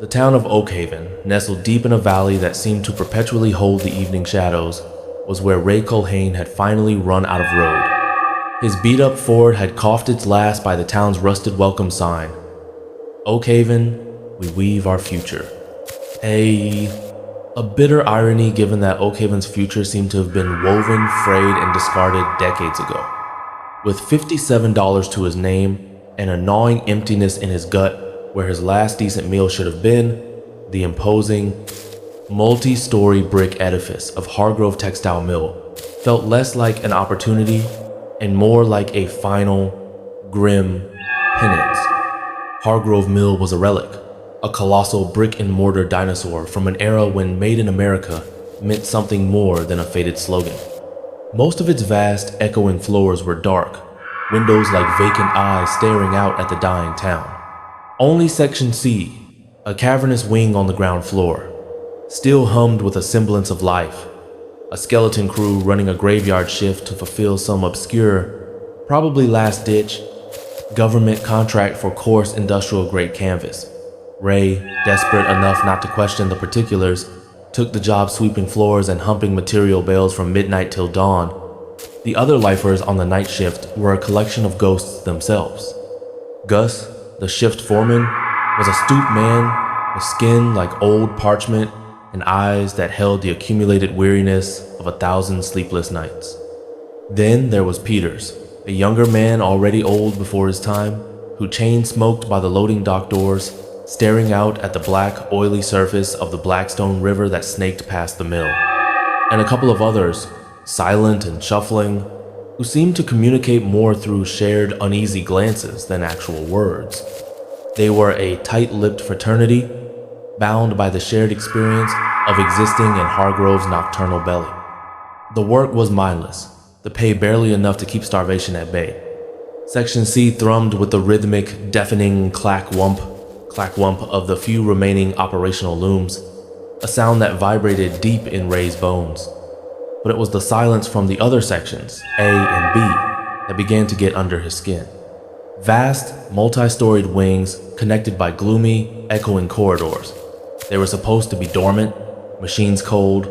The town of Oakhaven, nestled deep in a valley that seemed to perpetually hold the evening shadows, was where Ray Culhane had finally run out of road. His beat-up Ford had coughed its last by the town's rusted welcome sign. Oakhaven, we weave our future. A bitter irony given that Oakhaven's future seemed to have been woven, frayed, and discarded decades ago. With $57 to his name and a gnawing emptiness in his gut where his last decent meal should have been, the imposing, multi-story brick edifice of Hargrove Textile Mill felt less like an opportunity and more like a final, grim penance. Hargrove Mill was a relic, a colossal brick-and-mortar dinosaur from an era when Made in America meant something more than a faded slogan. Most of its vast, echoing floors were dark, windows like vacant eyes staring out at the dying town. Only Section C, a cavernous wing on the ground floor, still hummed with a semblance of life, a skeleton crew running a graveyard shift to fulfill some obscure, probably last-ditch, government contract for coarse industrial-grade canvas. Ray, desperate enough not to question the particulars, took the job sweeping floors and humping material bales from midnight till dawn. The other lifers on the night shift were a collection of ghosts themselves. Gus, the shift foreman, was a stooped man with skin like old parchment and eyes that held the accumulated weariness of 1,000 sleepless nights. Then there was Peters, a younger man already old before his time, who chain-smoked by the loading dock doors, staring out at the black, oily surface of the Blackstone River that snaked past the mill. And a couple of others, silent and shuffling, who seemed to communicate more through shared uneasy glances than actual words. They were a tight-lipped fraternity, bound by the shared experience of existing in Hargrove's nocturnal belly. The work was mindless, the pay barely enough to keep starvation at bay. Section C thrummed with the rhythmic, deafening clack-wump of the few remaining operational looms, a sound that vibrated deep in Ray's bones. But it was the silence from the other sections, A and B, that began to get under his skin. Vast, multi-storied wings connected by gloomy, echoing corridors. They were supposed to be dormant, machines cold,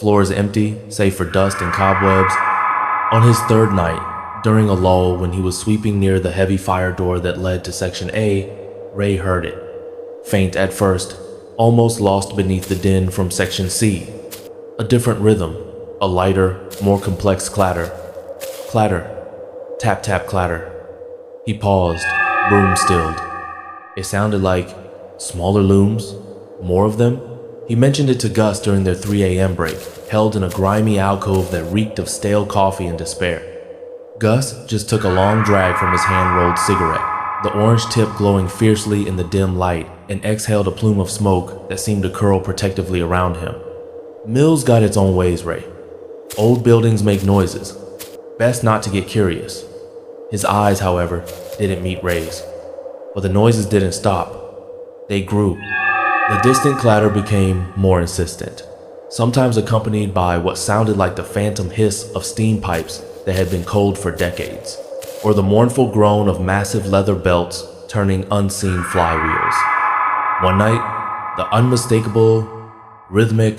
floors empty, save for dust and cobwebs. On his third night, during a lull when he was sweeping near the heavy fire door that led to Section A, Ray heard it. Faint at first, almost lost beneath the din from Section C. A different rhythm, a lighter, more complex clatter. Clatter. Tap tap clatter. He paused, broom stilled. It sounded like smaller looms, more of them. He mentioned it to Gus during their 3 a.m. break, held in a grimy alcove that reeked of stale coffee and despair. Gus just took a long drag from his hand-rolled cigarette, the orange tip glowing fiercely in the dim light, and exhaled a plume of smoke that seemed to curl protectively around him. Mill's got its own ways, Ray. Old buildings make noises. Best not to get curious. His eyes, however, didn't meet Ray's. But the noises didn't stop. They grew. The distant clatter became more insistent, sometimes accompanied by what sounded like the phantom hiss of steam pipes that had been cold for decades, or the mournful groan of massive leather belts turning unseen flywheels. One night, the unmistakable, rhythmic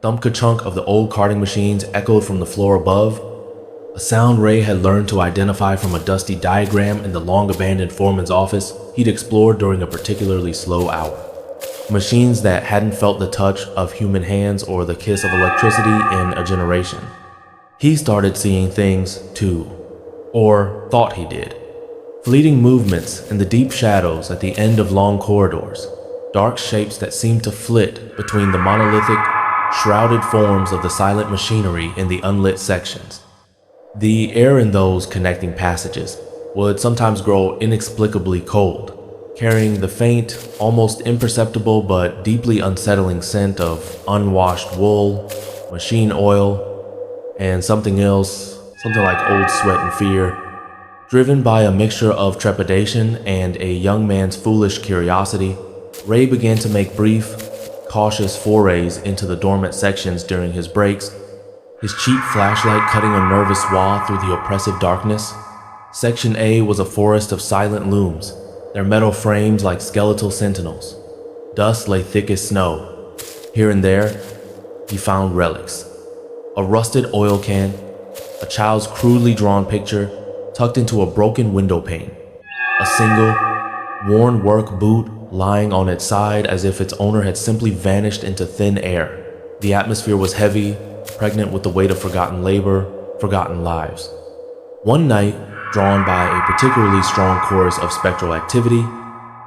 thump-ka-chunk of the old carting machines echoed from the floor above, a sound Ray had learned to identify from a dusty diagram in the long-abandoned foreman's office he'd explored during a particularly slow hour. Machines that hadn't felt the touch of human hands or the kiss of electricity in a generation. He started seeing things, too, or thought he did. Fleeting movements in the deep shadows at the end of long corridors, dark shapes that seemed to flit between the monolithic, shrouded forms of the silent machinery in the unlit sections. The air in those connecting passages would sometimes grow inexplicably cold, carrying the faint, almost imperceptible but deeply unsettling scent of unwashed wool, machine oil, and something else, something like old sweat and fear. Driven by a mixture of trepidation and a young man's foolish curiosity, Ray began to make brief, cautious forays into the dormant sections during his breaks, his cheap flashlight cutting a nervous swath through the oppressive darkness. Section A was a forest of silent looms, their metal frames like skeletal sentinels. Dust lay thick as snow. Here and there, he found relics. A rusted oil can, a child's crudely drawn picture tucked into a broken window pane, a single, worn work boot lying on its side as if its owner had simply vanished into thin air. The atmosphere was heavy, pregnant with the weight of forgotten labor, forgotten lives. One night, drawn by a particularly strong chorus of spectral activity,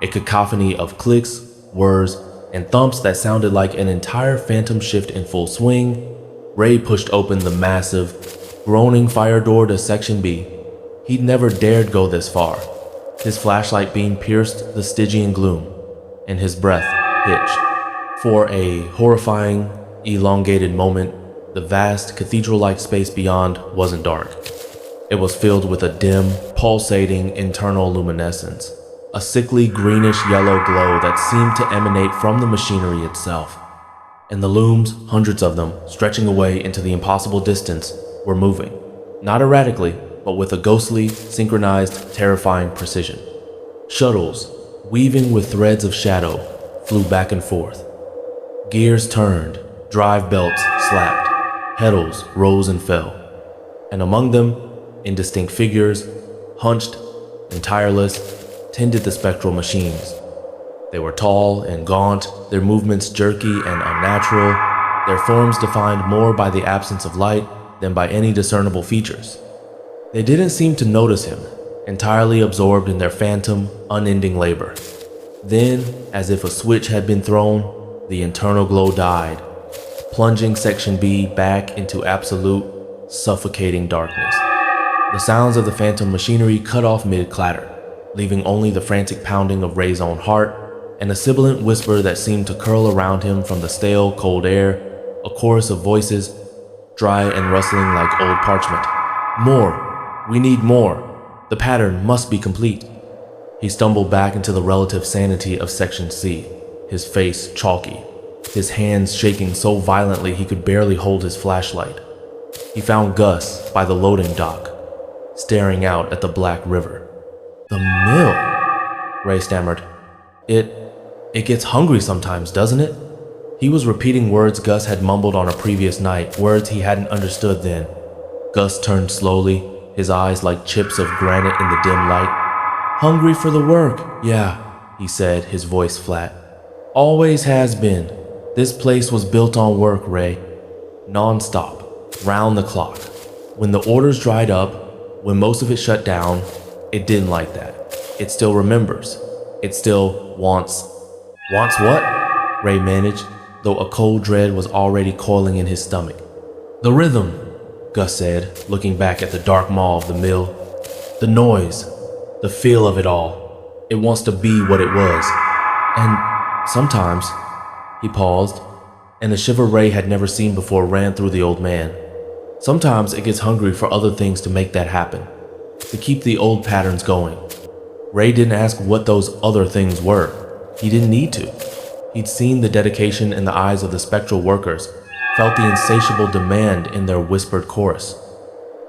a cacophony of clicks, whirs, and thumps that sounded like an entire phantom shift in full swing, Ray pushed open the massive, groaning fire door to Section B. He'd never dared go this far. His flashlight beam pierced the Stygian gloom, and his breath hitched. For a horrifying, elongated moment, the vast, cathedral-like space beyond wasn't dark. It was filled with a dim, pulsating internal luminescence, a sickly greenish-yellow glow that seemed to emanate from the machinery itself. And the looms, hundreds of them, stretching away into the impossible distance, were moving. Not erratically, but with a ghostly, synchronized, terrifying precision. Shuttles, weaving with threads of shadow, flew back and forth. Gears turned, drive belts slapped, pedals rose and fell. And among them, indistinct figures, hunched and tireless, tended the spectral machines. They were tall and gaunt, their movements jerky and unnatural, their forms defined more by the absence of light than by any discernible features. They didn't seem to notice him, entirely absorbed in their phantom, unending labor. Then, as if a switch had been thrown, the internal glow died, plunging Section B back into absolute, suffocating darkness. The sounds of the phantom machinery cut off mid-clatter, leaving only the frantic pounding of Ray's own heart and a sibilant whisper that seemed to curl around him from the stale, cold air, a chorus of voices, dry and rustling like old parchment. More! We need more! The pattern must be complete. He stumbled back into the relative sanity of Section C, his face chalky, his hands shaking so violently he could barely hold his flashlight. He found Gus by the loading dock, staring out at the Black River. The mill, Ray stammered. It gets hungry sometimes, doesn't it? He was repeating words Gus had mumbled on a previous night, words he hadn't understood then. Gus turned slowly, his eyes like chips of granite in the dim light. Hungry for the work, yeah, he said, his voice flat. Always has been. This place was built on work, Ray. Non-stop, round the clock. When the orders dried up, when most of it shut down, it didn't like that. It still remembers. It still wants. Wants what? Ray managed, though a cold dread was already coiling in his stomach. The rhythm, Gus said, looking back at the dark maw of the mill. The noise, the feel of it all. It wants to be what it was. And sometimes, he paused, and the shiver Ray had never seen before ran through the old man. Sometimes it gets hungry for other things to make that happen, to keep the old patterns going. Ray didn't ask what those other things were. He didn't need to. He'd seen the dedication in the eyes of the spectral workers, felt the insatiable demand in their whispered chorus.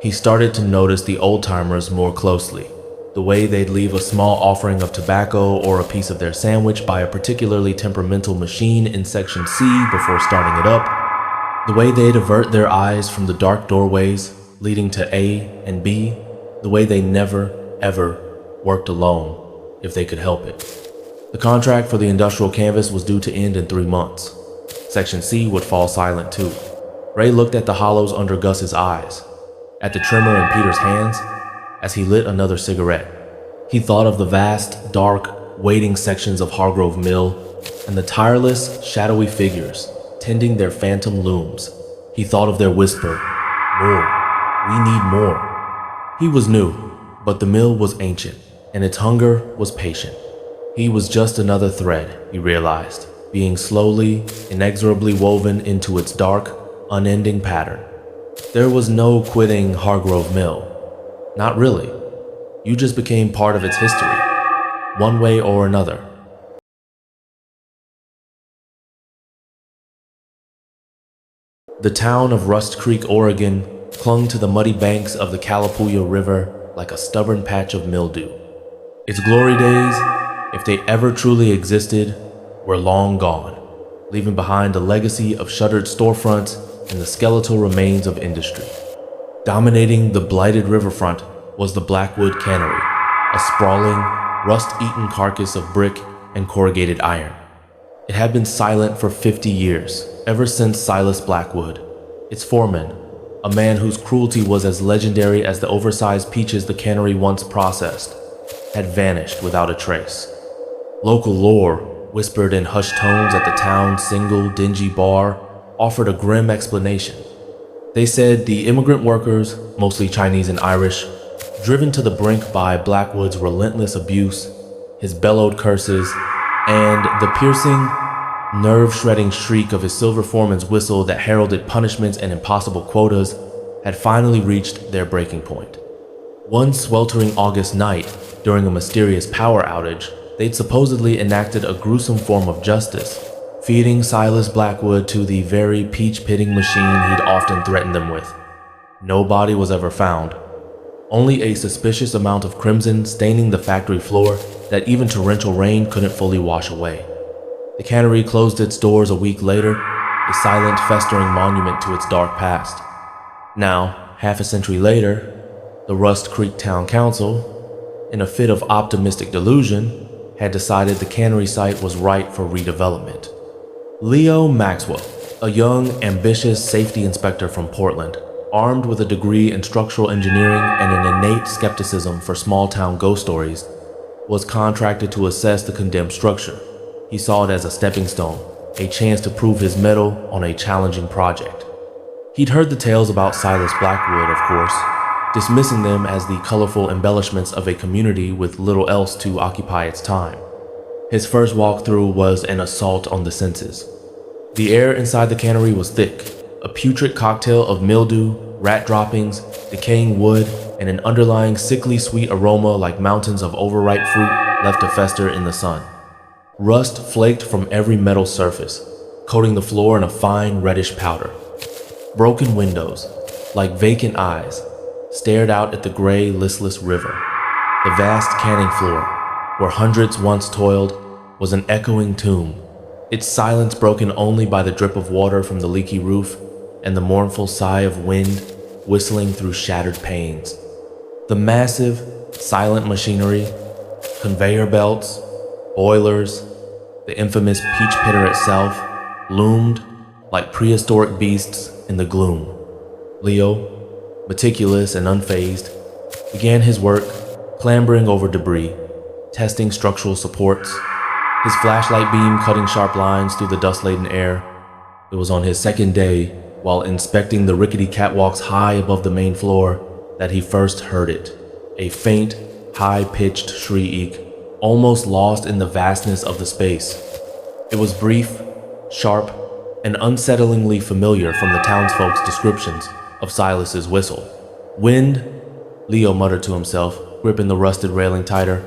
He started to notice the old-timers more closely, the way they'd leave a small offering of tobacco or a piece of their sandwich by a particularly temperamental machine in Section C before starting it up, the way they'd avert their eyes from the dark doorways leading to A and B, the way they never, ever worked alone if they could help it. The contract for the industrial canvas was due to end in 3 months. Section C would fall silent too. Ray looked at the hollows under Gus's eyes, at the tremor in Peter's hands, as he lit another cigarette. He thought of the vast, dark, waiting sections of Hargrove Mill and the tireless, shadowy figures tending their phantom looms. He thought of their whisper, more, we need more. He was new, but the mill was ancient, and its hunger was patient. He was just another thread, he realized, being slowly, inexorably woven into its dark, unending pattern. There was no quitting Hargrove Mill. Not really. You just became part of its history, one way or another. The town of Rust Creek, Oregon, clung to the muddy banks of the Calapooya River like a stubborn patch of mildew. Its glory days, if they ever truly existed, were long gone, leaving behind a legacy of shuttered storefronts and the skeletal remains of industry. Dominating the blighted riverfront was the Blackwood Cannery, a sprawling, rust-eaten carcass of brick and corrugated iron. It had been silent for 50 years, ever since Silas Blackwood, its foreman, a man whose cruelty was as legendary as the oversized peaches the cannery once processed, had vanished without a trace. Local lore, whispered in hushed tones at the town's single, dingy bar, offered a grim explanation. They said the immigrant workers, mostly Chinese and Irish, driven to the brink by Blackwood's relentless abuse, his bellowed curses, and the piercing, nerve-shredding shriek of his silver foreman's whistle that heralded punishments and impossible quotas, had finally reached their breaking point. One sweltering August night, during a mysterious power outage, they'd supposedly enacted a gruesome form of justice, feeding Silas Blackwood to the very peach-pitting machine he'd often threatened them with. No body was ever found, only a suspicious amount of crimson staining the factory floor that even torrential rain couldn't fully wash away. The cannery closed its doors a week later, a silent, festering monument to its dark past. Now, half a century later, the Rust Creek Town Council, in a fit of optimistic delusion, had decided the cannery site was ripe for redevelopment. Leo Maxwell, a young, ambitious safety inspector from Portland, armed with a degree in structural engineering and an innate skepticism for small-town ghost stories, was contracted to assess the condemned structure. He saw it as a stepping stone, a chance to prove his mettle on a challenging project. He'd heard the tales about Silas Blackwood, of course, dismissing them as the colorful embellishments of a community with little else to occupy its time. His first walkthrough was an assault on the senses. The air inside the cannery was thick, a putrid cocktail of mildew, rat droppings, decaying wood, and an underlying sickly sweet aroma like mountains of overripe fruit left to fester in the sun. Rust flaked from every metal surface, coating the floor in a fine reddish powder. Broken windows, like vacant eyes, stared out at the gray, listless river. The vast canning floor, where hundreds once toiled, was an echoing tomb, its silence broken only by the drip of water from the leaky roof and the mournful sigh of wind whistling through shattered panes. The massive, silent machinery, conveyor belts, boilers, the infamous peach pitter itself, loomed like prehistoric beasts in the gloom. Leo, meticulous and unfazed, began his work, clambering over debris, testing structural supports, his flashlight beam cutting sharp lines through the dust-laden air. It was on his second day, while inspecting the rickety catwalks high above the main floor, that he first heard it, a faint, high-pitched shriek, almost lost in the vastness of the space. It was brief, sharp, and unsettlingly familiar from the townsfolk's descriptions of Silas's whistle. Wind, Leo muttered to himself, gripping the rusted railing tighter.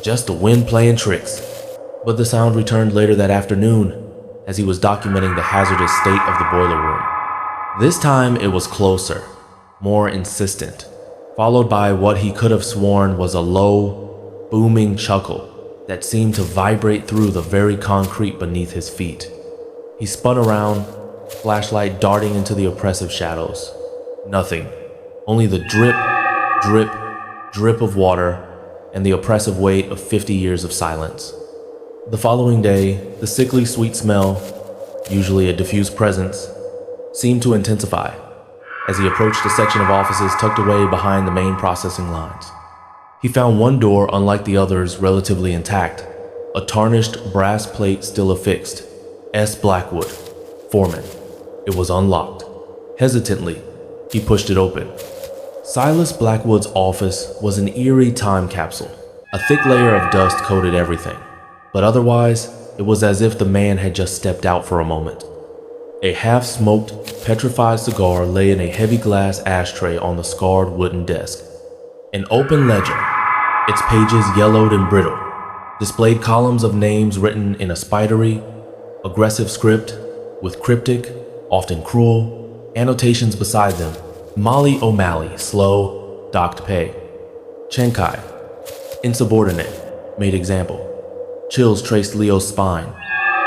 Just the wind playing tricks. But the sound returned later that afternoon as he was documenting the hazardous state of the boiler room. This time it was closer, more insistent, followed by what he could have sworn was a low, booming chuckle that seemed to vibrate through the very concrete beneath his feet. He spun around, flashlight darting into the oppressive shadows. Nothing, only the drip, drip, drip of water and the oppressive weight of 50 years of silence. The following day, the sickly sweet smell, usually a diffuse presence, seemed to intensify as he approached a section of offices tucked away behind the main processing lines. He found one door, unlike the others, relatively intact, a tarnished brass plate still affixed, S. Blackwood, foreman. It was unlocked. Hesitantly, he pushed it open. Silas Blackwood's office was an eerie time capsule. A thick layer of dust coated everything, but otherwise, it was as if the man had just stepped out for a moment. A half-smoked, petrified cigar lay in a heavy glass ashtray on the scarred wooden desk. An open ledger, its pages yellowed and brittle, displayed columns of names written in a spidery, aggressive script with cryptic, often cruel, annotations beside them. Molly O'Malley, slow, docked pay. Chenkai, insubordinate, made example. Chills traced Leo's spine.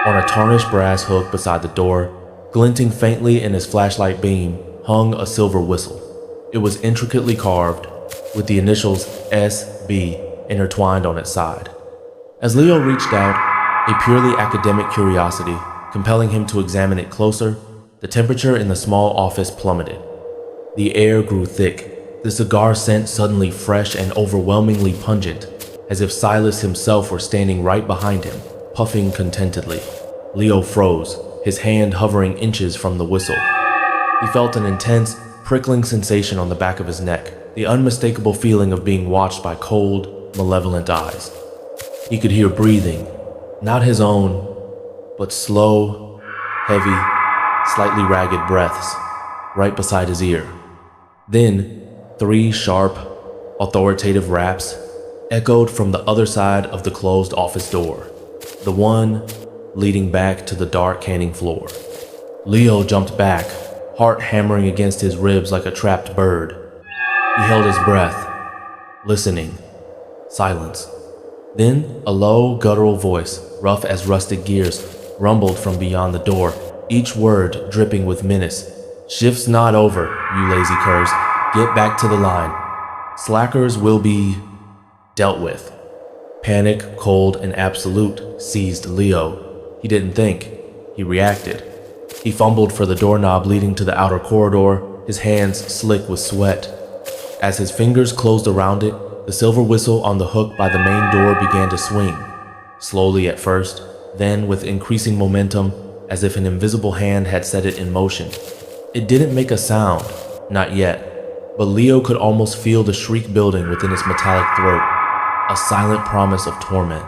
On a tarnished brass hook beside the door, glinting faintly in his flashlight beam, hung a silver whistle. It was intricately carved, with the initials S.B. intertwined on its side. As Leo reached out, a purely academic curiosity compelling him to examine it closer, the temperature in the small office plummeted. The air grew thick, the cigar scent suddenly fresh and overwhelmingly pungent, as if Silas himself were standing right behind him, puffing contentedly. Leo froze, his hand hovering inches from the whistle. He felt an intense, prickling sensation on the back of his neck, the unmistakable feeling of being watched by cold, malevolent eyes. He could hear breathing, not his own, but slow, heavy, slightly ragged breaths, right beside his ear. Then, 3 sharp, authoritative raps echoed from the other side of the closed office door, the one leading back to the dark canning floor. Leo jumped back, heart hammering against his ribs like a trapped bird. He held his breath, listening. Silence. Then a low, guttural voice, rough as rusted gears, rumbled from beyond the door, each word dripping with menace. "Shift's not over, you lazy curs. Get back to the line. Slackers will be dealt with." Panic, cold, and absolute seized Leo. He didn't think. He reacted. He fumbled for the doorknob leading to the outer corridor, his hands slick with sweat. As his fingers closed around it, the silver whistle on the hook by the main door began to swing. Slowly at first, then with increasing momentum, as if an invisible hand had set it in motion. It didn't make a sound, not yet, but Leo could almost feel the shriek building within its metallic throat, a silent promise of torment.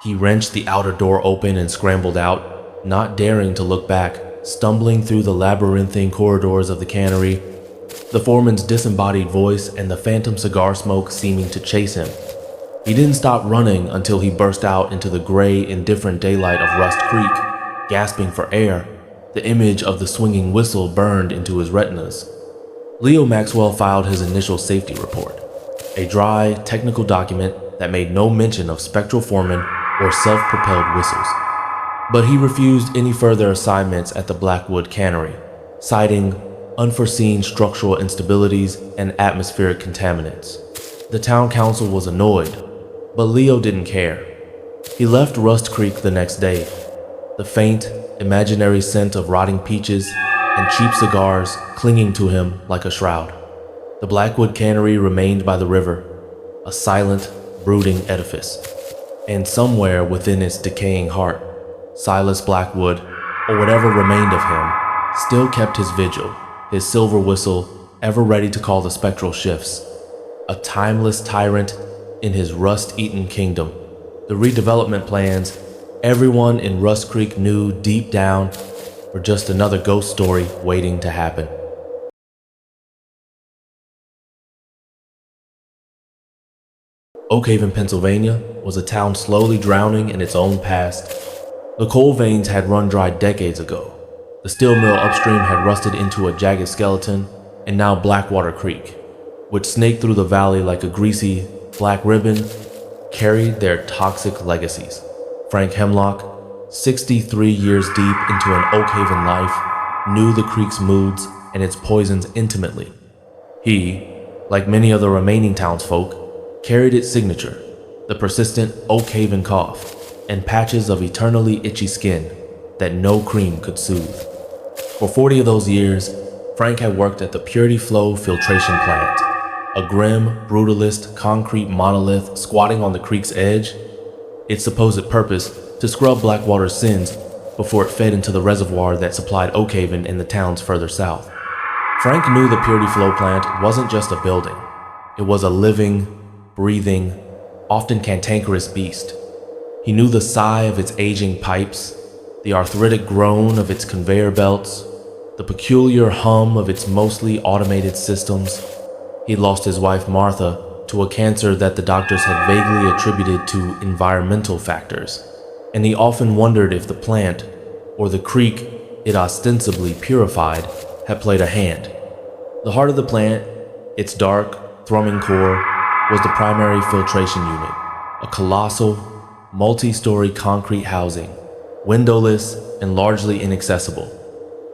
He wrenched the outer door open and scrambled out, not daring to look back, stumbling through the labyrinthine corridors of the cannery, the foreman's disembodied voice and the phantom cigar smoke seeming to chase him. He didn't stop running until he burst out into the gray, indifferent daylight of Rust Creek, gasping for air. The image of the swinging whistle burned into his retinas. Leo Maxwell filed his initial safety report, a dry, technical document that made no mention of spectral foremen or self-propelled whistles. But he refused any further assignments at the Blackwood Cannery, citing unforeseen structural instabilities and atmospheric contaminants. The town council was annoyed, but Leo didn't care. He left Rust Creek the next day, the faint, imaginary scent of rotting peaches and cheap cigars clinging to him like a shroud. The Blackwood Cannery remained by the river, a silent, brooding edifice. And somewhere within its decaying heart, Silas Blackwood, or whatever remained of him, still kept his vigil, his silver whistle ever ready to call the spectral shifts. A timeless tyrant in his rust-eaten kingdom. The redevelopment plans everyone in Rust Creek knew deep down were just another ghost story waiting to happen. Oak Haven, Pennsylvania was a town slowly drowning in its own past. The coal veins had run dry decades ago. The steel mill upstream had rusted into a jagged skeleton, and now Blackwater Creek, which snaked through the valley like a greasy, black ribbon, carried their toxic legacies. Frank Hemlock, 63 years deep into an Oak Haven life, knew the creek's moods and its poisons intimately. He, like many of the remaining townsfolk, carried its signature, the persistent Oak Haven cough, and patches of eternally itchy skin that no cream could soothe. For 40 of those years, Frank had worked at the Purity Flow Filtration Plant, a grim, brutalist concrete monolith squatting on the creek's edge, its supposed purpose to scrub Blackwater's sins before it fed into the reservoir that supplied Oak Haven and the towns further south. Frank knew the Purity Flow plant wasn't just a building. It was a living, breathing, often cantankerous beast. He knew the sigh of its aging pipes, the arthritic groan of its conveyor belts, the peculiar hum of its mostly automated systems. He'd lost his wife Martha to a cancer that the doctors had vaguely attributed to environmental factors, and he often wondered if the plant, or the creek it ostensibly purified, had played a hand. The heart of the plant, its dark, thrumming core, was the primary filtration unit, a colossal, multi-story concrete housing windowless and largely inaccessible.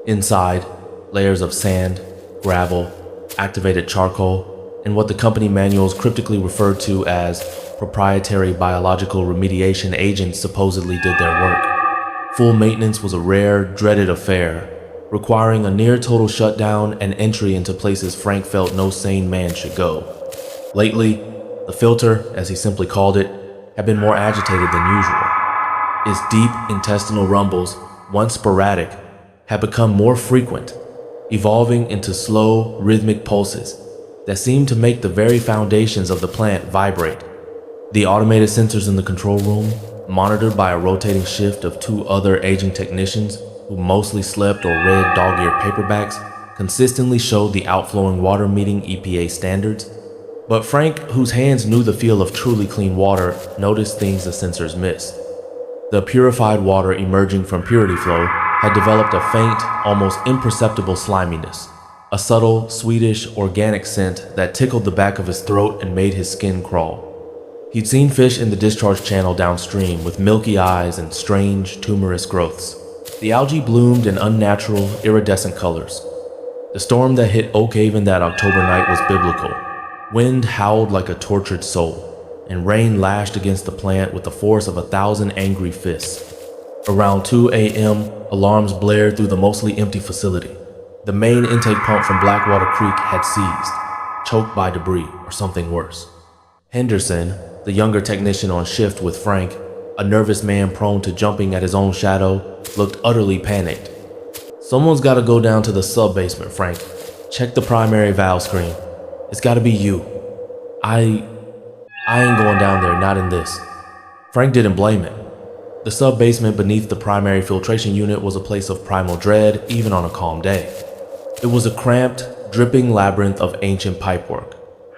Inside, layers of sand, gravel, activated charcoal, and what the company manuals cryptically referred to as proprietary biological remediation agents supposedly did their work. Full maintenance was a rare, dreaded affair, requiring a near-total shutdown and entry into places Frank felt no sane man should go. Lately, the filter, as he simply called it, had been more agitated than usual. Its deep intestinal rumbles, once sporadic, had become more frequent, evolving into slow, rhythmic pulses that seemed to make the very foundations of the plant vibrate. The automated sensors in the control room, monitored by a rotating shift of two other aging technicians who mostly slept or read dog-eared paperbacks, consistently showed the outflowing water meeting EPA standards. But Frank, whose hands knew the feel of truly clean water, noticed things the sensors missed. The purified water emerging from Purity Flow had developed a faint, almost imperceptible sliminess, a subtle, sweetish, organic scent that tickled the back of his throat and made his skin crawl. He'd seen fish in the discharge channel downstream with milky eyes and strange, tumorous growths. The algae bloomed in unnatural, iridescent colors. The storm that hit Oak Haven that October night was biblical. Wind howled like a tortured soul, and rain lashed against the plant with the force of 1,000 angry fists. Around 2 a.m., alarms blared through the mostly empty facility. The main intake pump from Blackwater Creek had seized, choked by debris or something worse. Henderson, the younger technician on shift with Frank, a nervous man prone to jumping at his own shadow, looked utterly panicked. "Someone's gotta go down to the sub-basement, Frank. Check the primary valve screen. It's gotta be you. I ain't going down there, not in this." Frank didn't blame it. The sub-basement beneath the primary filtration unit was a place of primal dread, even on a calm day. It was a cramped, dripping labyrinth of ancient pipework,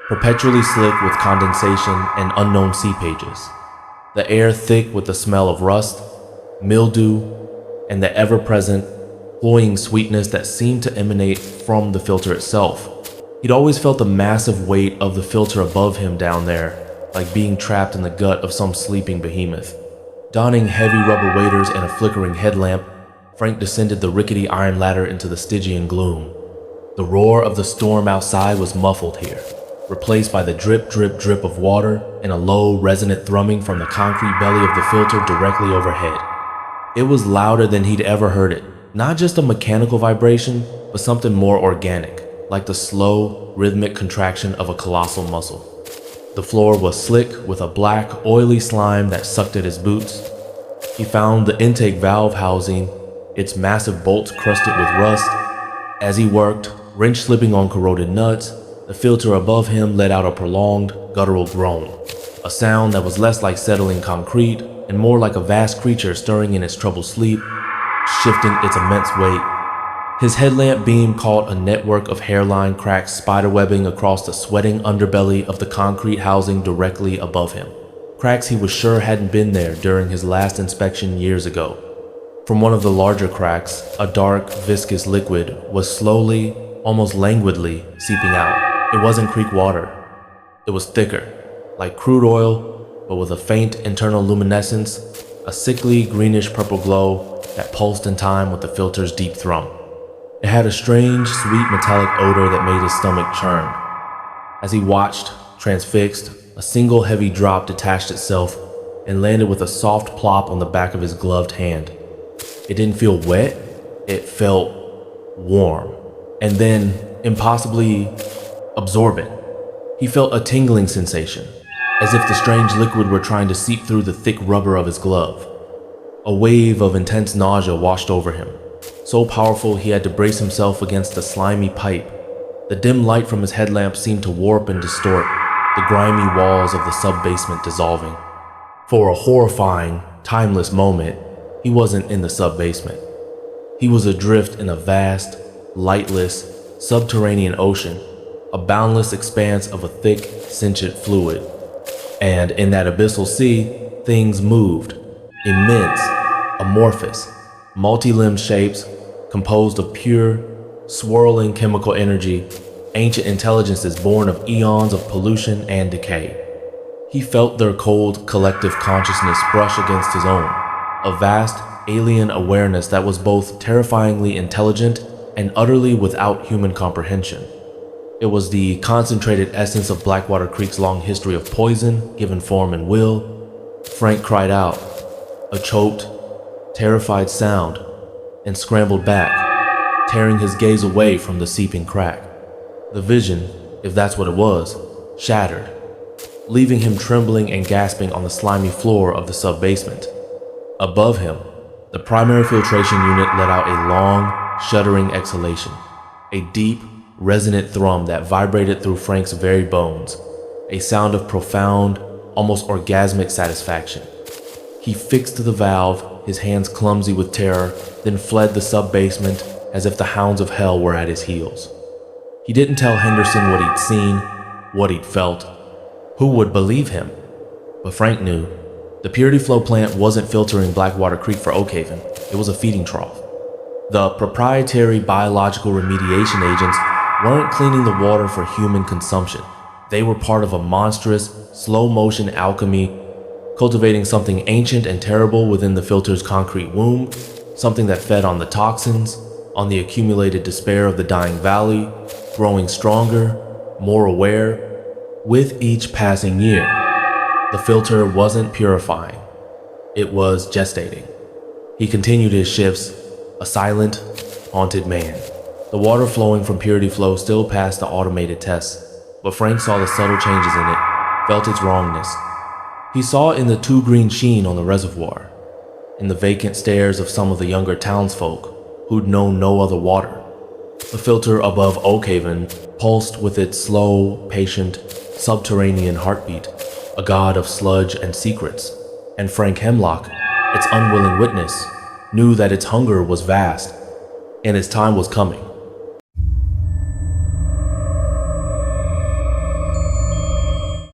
perpetually slick with condensation and unknown seepages. The air thick with the smell of rust, mildew, and the ever-present, cloying sweetness that seemed to emanate from the filter itself. He'd always felt the massive weight of the filter above him down there, like being trapped in the gut of some sleeping behemoth. Donning heavy rubber waders and a flickering headlamp, Frank descended the rickety iron ladder into the Stygian gloom. The roar of the storm outside was muffled here, replaced by the drip, drip, drip of water and a low, resonant thrumming from the concrete belly of the filter directly overhead. It was louder than he'd ever heard it, not just a mechanical vibration, but something more organic, like the slow, rhythmic contraction of a colossal muscle. The floor was slick with a black, oily slime that sucked at his boots. He found the intake valve housing, its massive bolts crusted with rust. As he worked, wrench slipping on corroded nuts, the filter above him let out a prolonged, guttural groan, a sound that was less like settling concrete and more like a vast creature stirring in its troubled sleep, shifting its immense weight. His headlamp beam caught a network of hairline cracks spiderwebbing across the sweating underbelly of the concrete housing directly above him. Cracks he was sure hadn't been there during his last inspection years ago. From one of the larger cracks, a dark, viscous liquid was slowly, almost languidly, seeping out. It wasn't creek water. It was thicker, like crude oil, but with a faint internal luminescence, a sickly greenish-purple glow that pulsed in time with the filter's deep thrum. It had a strange, sweet metallic odor that made his stomach churn. As he watched, transfixed, a single heavy drop detached itself and landed with a soft plop on the back of his gloved hand. It didn't feel wet, it felt warm, and then impossibly absorbent. He felt a tingling sensation, as if the strange liquid were trying to seep through the thick rubber of his glove. A wave of intense nausea washed over him, so powerful he had to brace himself against the slimy pipe. The dim light from his headlamp seemed to warp and distort, the grimy walls of the sub-basement dissolving. For a horrifying, timeless moment, he wasn't in the sub-basement. He was adrift in a vast, lightless, subterranean ocean, a boundless expanse of a thick, sentient fluid. And in that abyssal sea, things moved, immense, amorphous, multi-limbed shapes composed of pure, swirling chemical energy, ancient intelligences born of eons of pollution and decay. He felt their cold, collective consciousness brush against his own, a vast, alien awareness that was both terrifyingly intelligent and utterly without human comprehension. It was the concentrated essence of Blackwater Creek's long history of poison, given form and will. Frank cried out, a choked, terrified sound, and scrambled back, tearing his gaze away from the seeping crack. The vision, if that's what it was, shattered, leaving him trembling and gasping on the slimy floor of the sub-basement. Above him, the primary filtration unit let out a long, shuddering exhalation, a deep, resonant thrum that vibrated through Frank's very bones, a sound of profound, almost orgasmic satisfaction. He fixed the valve, his hands clumsy with terror, then fled the sub-basement as if the hounds of hell were at his heels. He didn't tell Henderson what he'd seen, what he'd felt. Who would believe him? But Frank knew. The Purity Flow plant wasn't filtering Blackwater Creek for Oakhaven. It was a feeding trough. The proprietary biological remediation agents weren't cleaning the water for human consumption. They were part of a monstrous, slow-motion alchemy, cultivating something ancient and terrible within the filter's concrete womb, something that fed on the toxins, on the accumulated despair of the dying valley, growing stronger, more aware, with each passing year. The filter wasn't purifying. It was gestating. He continued his shifts, a silent, haunted man. The water flowing from Purity Flow still passed the automated tests, but Frank saw the subtle changes in it, felt its wrongness. He saw in the too green sheen on the reservoir, in the vacant stares of some of the younger townsfolk who'd known no other water. The filter above Oakhaven pulsed with its slow, patient, subterranean heartbeat, a god of sludge and secrets, and Frank Hemlock, its unwilling witness, knew that its hunger was vast, and its time was coming.